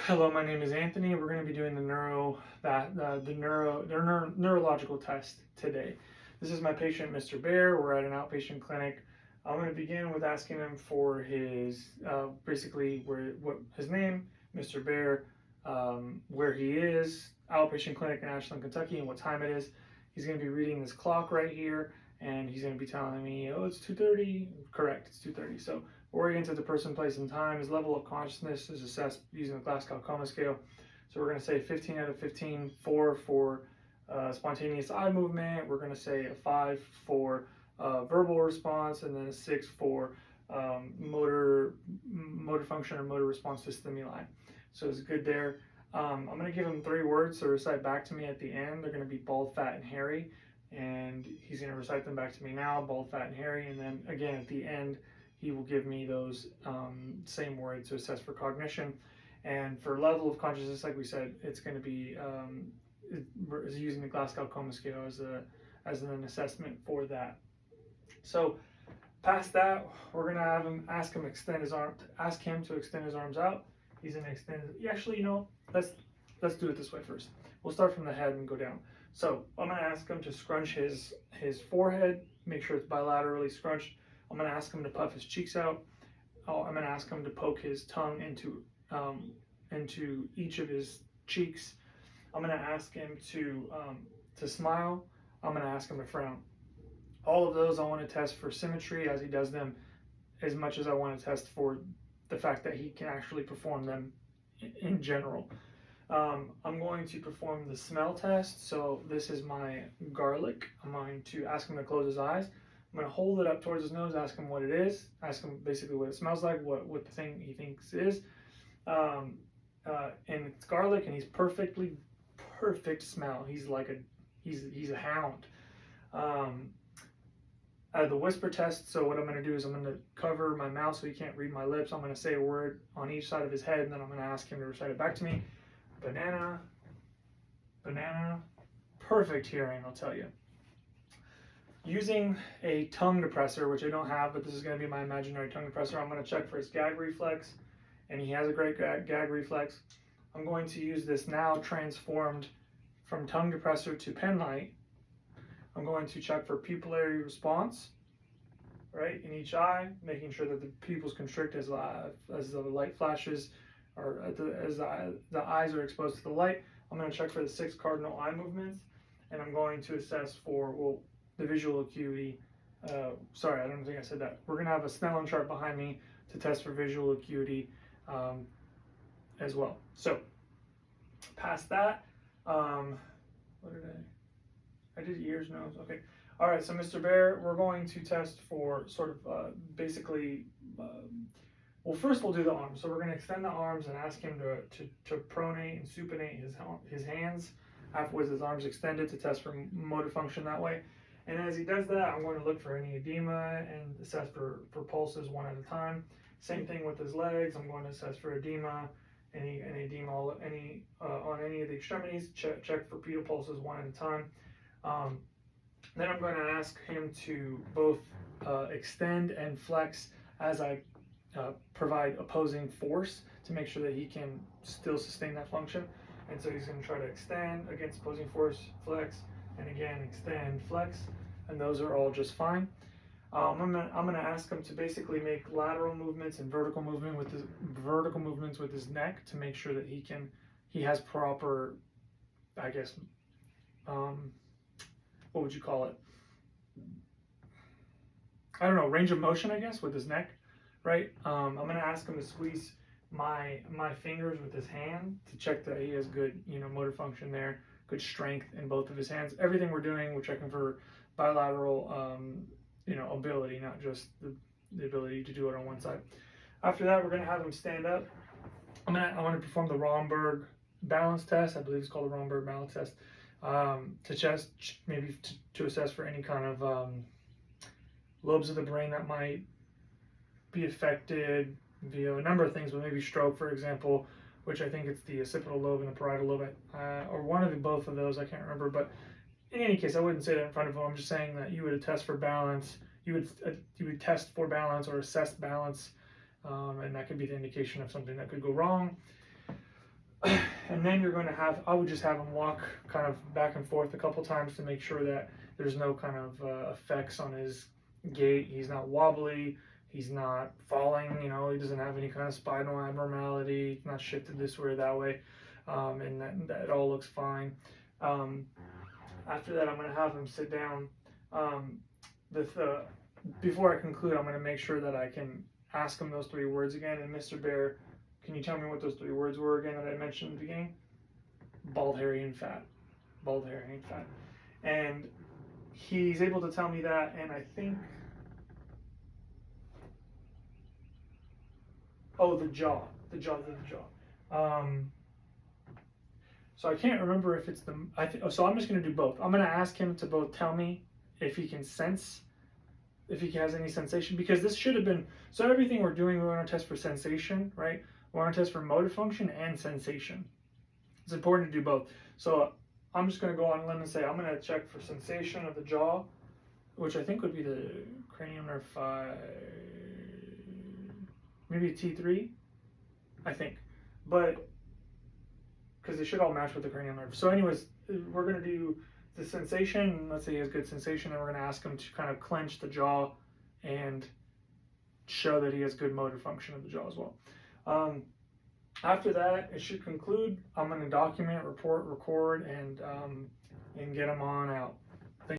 Hello, my name is Anthony. We're going to be doing the neurological test today. This is my patient, Mr. Bear. We're at an outpatient clinic. I'm going to begin with asking him for his basically what his name, Mr. Bear, where he is, outpatient clinic in Ashland, Kentucky, and what time it is. He's going to be reading this clock right here, and he's going to be telling me, oh, it's 2:30. Correct, it's 2:30. So oriented to person, place, and time. His level of consciousness is assessed using the Glasgow Coma Scale. So we're going to say 15 out of 15, 4 for spontaneous eye movement. We're going to say a 5 for verbal response, and then a 6 for motor function or motor response to stimuli. So it's good there. I'm going to give him 3 words to recite back to me at the end. They're going to be bald, fat, and hairy. And he's going to recite them back to me now, bald, fat, and hairy. And then again at the end, he will give me those same words to assess for cognition. And for level of consciousness, like we said, it's going to be using the Glasgow Coma Scale as an assessment for that. So past that, we're going to have him ask him to extend his arms out. He's going to extend. Actually, let's do it this way first. We'll start from the head and go down. So I'm going to ask him to scrunch his forehead, make sure it's bilaterally scrunched. I'm going to ask him to puff his cheeks out. I'm going to ask him to poke his tongue into each of his cheeks. I'm going to ask him to smile. I'm going to ask him to frown. All of those I want to test for symmetry as he does them, as much as I want to test for the fact that he can actually perform them in general. I'm going to perform the smell test. So this is my garlic. I'm going to ask him to close his eyes. I'm going to hold it up towards his nose, ask him what it is, ask him basically what it smells like, what the thing he thinks is. And it's garlic, and he's perfect smell. He's like he's a hound. The whisper test, so what I'm going to do is I'm going to cover my mouth so he can't read my lips. I'm going to say a word on each side of his head, and then I'm going to ask him to recite it back to me. Banana, banana, perfect hearing, I'll tell you. Using a tongue depressor, which I don't have, but this is going to be my imaginary tongue depressor, I'm going to check for his gag reflex, and he has a great gag reflex. I'm going to use this now transformed from tongue depressor to pen light. I'm going to check for pupillary response, right, in each eye, making sure that the pupils constrict as the light flashes, or as the eyes are exposed to the light. I'm going to check for the 6 cardinal eye movements, and I'm going to assess for, the visual acuity. Sorry, I don't think I said that. We're going to have a Snellen chart behind me to test for visual acuity as well. So, past that, what did I did ears, nose, okay. All right, so Mr. Bear, we're going to test for sort of basically, well, first we'll do the arms. So we're going to extend the arms and ask him to pronate and supinate his hands with his arms extended to test for motor function that way. And as he does that, I'm going to look for any edema and assess for pulses one at a time. Same thing with his legs. I'm going to assess for edema, any edema on any of the extremities. Check for pedal pulses one at a time. Then I'm going to ask him to both extend and flex as I provide opposing force to make sure that he can still sustain that function. And so he's going to try to extend against opposing force, flex, and again extend, flex, and those are all just fine. I'm gonna ask him to basically make lateral movements and vertical movements with his neck to make sure that he has proper, I guess, what would you call it? I don't know, range of motion, I guess, with his neck, right? I'm gonna ask him to squeeze my fingers with his hand to check that he has good, motor function there, good strength in both of his hands. Everything we're doing, we're checking for bilateral, ability, not just the ability to do it on one side. After that, we're going to have him stand up. I want to perform the Romberg balance test. I believe it's called the Romberg balance test, to assess for any kind of lobes of the brain that might be affected via a number of things, but maybe stroke, for example, which I think it's the occipital lobe and the parietal lobe, or one of both of those, I can't remember. But in any case, I wouldn't say that in front of him. I'm just saying that you would test for balance. You would test for balance or assess balance, and that could be the indication of something that could go wrong. And then you're going to have, I would just have him walk kind of back and forth a couple times to make sure that there's no kind of effects on his gait. He's not wobbly, he's not falling, you know, he doesn't have any kind of spinal abnormality, not shifted this way or that way, and that all looks fine. After that, I'm going to have him sit down. Before I conclude, I'm going to make sure that I can ask him those 3 words again. And Mr. Bear, can you tell me what those 3 words were again that I mentioned in the beginning? Bald, hairy, and fat. Bald, hairy, and fat. And he's able to tell me that, and I think, oh, the jaw. So I can't remember if it's so I'm just going to do both. I'm going to ask him to both tell me if he can sense, if he has any sensation, because this should have been, so everything we're doing, we want to test for sensation, right? We want to test for motor function and sensation. It's important to do both. So I'm just going to go on a limb and say I'm going to check for sensation of the jaw, which I think would be the cranial nerve 5, maybe T3, I think. But because they should all match with the cranial nerve. So anyways, we're going to do the sensation. Let's say he has good sensation, and we're going to ask him to kind of clench the jaw and show that he has good motor function of the jaw as well. After that, it should conclude. I'm going to document, report, record, and get him on out.